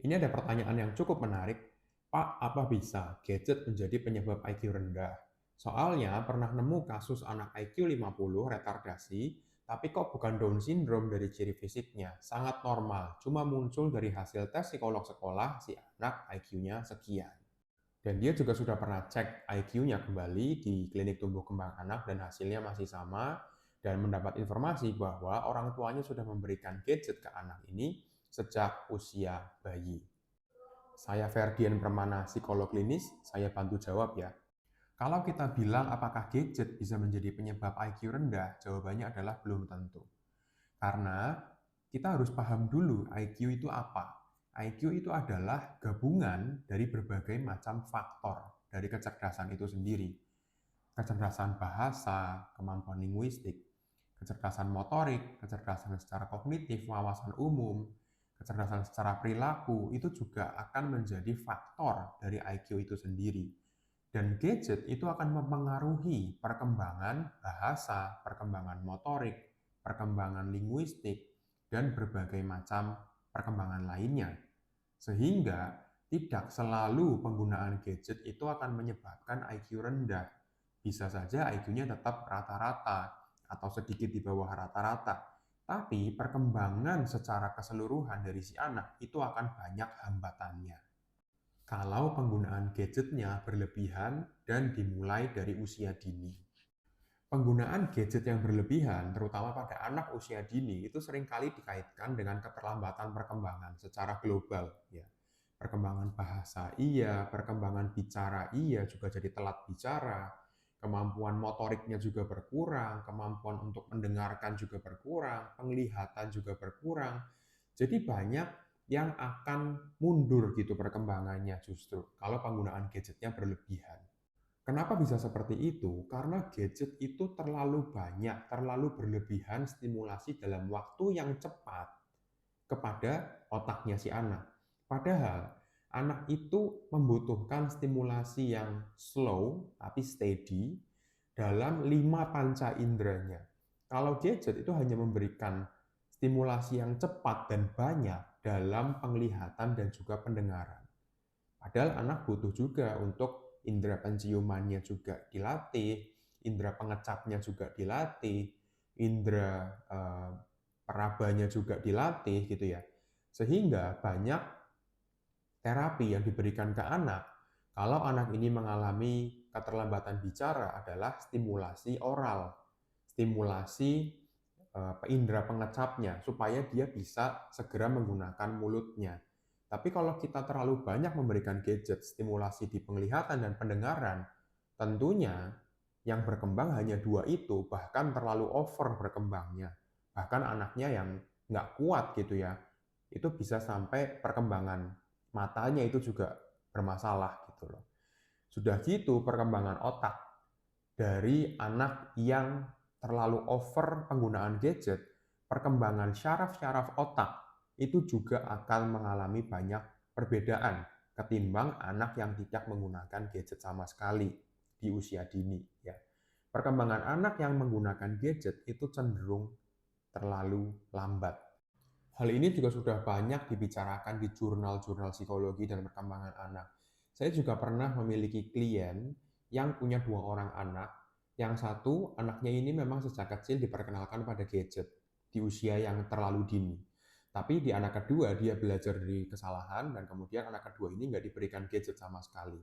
Ini ada pertanyaan yang cukup menarik. Pak, apa bisa gadget menjadi penyebab IQ rendah? Soalnya pernah nemu kasus anak IQ 50 retardasi, tapi kok bukan Down syndrome dari ciri fisiknya. Sangat normal, cuma muncul dari hasil tes psikolog sekolah si anak IQ-nya sekian. Dan dia juga sudah pernah cek IQ-nya kembali di klinik tumbuh kembang anak dan hasilnya masih sama dan mendapat informasi bahwa orang tuanya sudah memberikan gadget ke anak ini sejak usia bayi. Saya Ferdian Permana, psikolog klinis, saya bantu jawab ya. Kalau kita bilang apakah gadget bisa menjadi penyebab IQ rendah, jawabannya adalah belum tentu. Karena kita harus paham dulu IQ itu apa. IQ itu adalah gabungan dari berbagai macam faktor dari kecerdasan itu sendiri. Kecerdasan bahasa, kemampuan linguistik, kecerdasan motorik, kecerdasan secara kognitif, wawasan umum, kecerdasan secara perilaku, itu juga akan menjadi faktor dari IQ itu sendiri. Dan gadget itu akan mempengaruhi perkembangan bahasa, perkembangan motorik, perkembangan linguistik, dan berbagai macam perkembangan lainnya. Sehingga tidak selalu penggunaan gadget itu akan menyebabkan IQ rendah. Bisa saja IQ-nya tetap rata-rata atau sedikit di bawah rata-rata. Tapi perkembangan secara keseluruhan dari si anak itu akan banyak hambatannya. Kalau penggunaan gadgetnya berlebihan dan dimulai dari usia dini. Penggunaan gadget yang berlebihan, terutama pada anak usia dini, itu seringkali dikaitkan dengan keterlambatan perkembangan secara global. Ya. Perkembangan bahasa iya, perkembangan bicara iya, juga jadi telat bicara, kemampuan motoriknya juga berkurang, kemampuan untuk mendengarkan juga berkurang, penglihatan juga berkurang. Jadi banyak yang akan mundur gitu perkembangannya justru kalau penggunaan gadgetnya berlebihan. Kenapa bisa seperti itu? Karena gadget itu terlalu banyak, terlalu berlebihan stimulasi dalam waktu yang cepat kepada otaknya si anak. Padahal anak itu membutuhkan stimulasi yang slow tapi steady dalam 5 panca inderanya. Kalau gadget itu hanya memberikan stimulasi yang cepat dan banyak dalam penglihatan dan juga pendengaran. Padahal anak butuh juga untuk indera penciumannya juga dilatih, indera pengecapnya juga dilatih, indera perabanya juga dilatih gitu ya. Sehingga banyak terapi yang diberikan ke anak kalau anak ini mengalami keterlambatan bicara adalah stimulasi oral, stimulasi indera pengecapnya supaya dia bisa segera menggunakan mulutnya. Tapi kalau kita terlalu banyak memberikan gadget, stimulasi di penglihatan dan pendengaran, tentunya yang berkembang hanya dua itu, bahkan terlalu over berkembangnya. Bahkan anaknya yang nggak kuat gitu ya, itu bisa sampai perkembangan matanya itu juga bermasalah gitu loh. Sudah gitu perkembangan otak dari anak yang terlalu over penggunaan gadget, perkembangan syaraf-syaraf otak itu juga akan mengalami banyak perbedaan ketimbang anak yang tidak menggunakan gadget sama sekali di usia dini ya. Perkembangan anak yang menggunakan gadget itu cenderung terlalu lambat. Hal ini juga sudah banyak dibicarakan di jurnal-jurnal psikologi dan perkembangan anak. Saya juga pernah memiliki klien yang punya dua orang anak. Yang satu, anaknya ini memang sejak kecil diperkenalkan pada gadget di usia yang terlalu dini. Tapi di anak kedua, dia belajar dari kesalahan dan kemudian anak kedua ini nggak diberikan gadget sama sekali.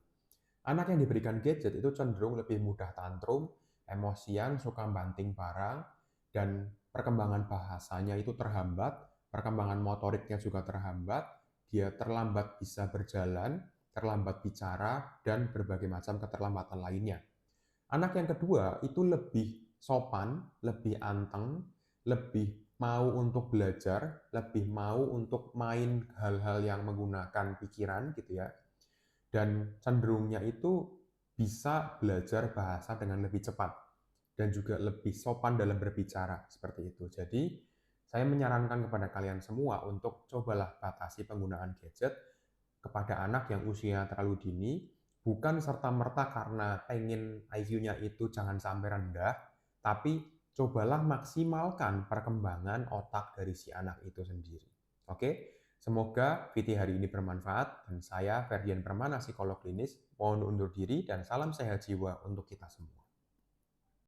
Anak yang diberikan gadget itu cenderung lebih mudah tantrum, emosian, suka banting barang, dan perkembangan bahasanya itu terhambat, perkembangan motoriknya juga terhambat, dia terlambat bisa berjalan, terlambat bicara, dan berbagai macam keterlambatan lainnya. Anak yang kedua itu lebih sopan, lebih anteng, lebih mau untuk belajar, lebih mau untuk main hal-hal yang menggunakan pikiran gitu ya. Dan cenderungnya itu bisa belajar bahasa dengan lebih cepat dan juga lebih sopan dalam berbicara seperti itu. Jadi saya menyarankan kepada kalian semua untuk cobalah batasi penggunaan gadget kepada anak yang usia terlalu dini, bukan serta-merta karena pengen IQ-nya itu jangan sampai rendah, tapi cobalah maksimalkan perkembangan otak dari si anak itu sendiri. Oke? Semoga VT hari ini bermanfaat, dan saya, Ferdian Permana, psikolog klinis, mohon undur diri dan salam sehat jiwa untuk kita semua.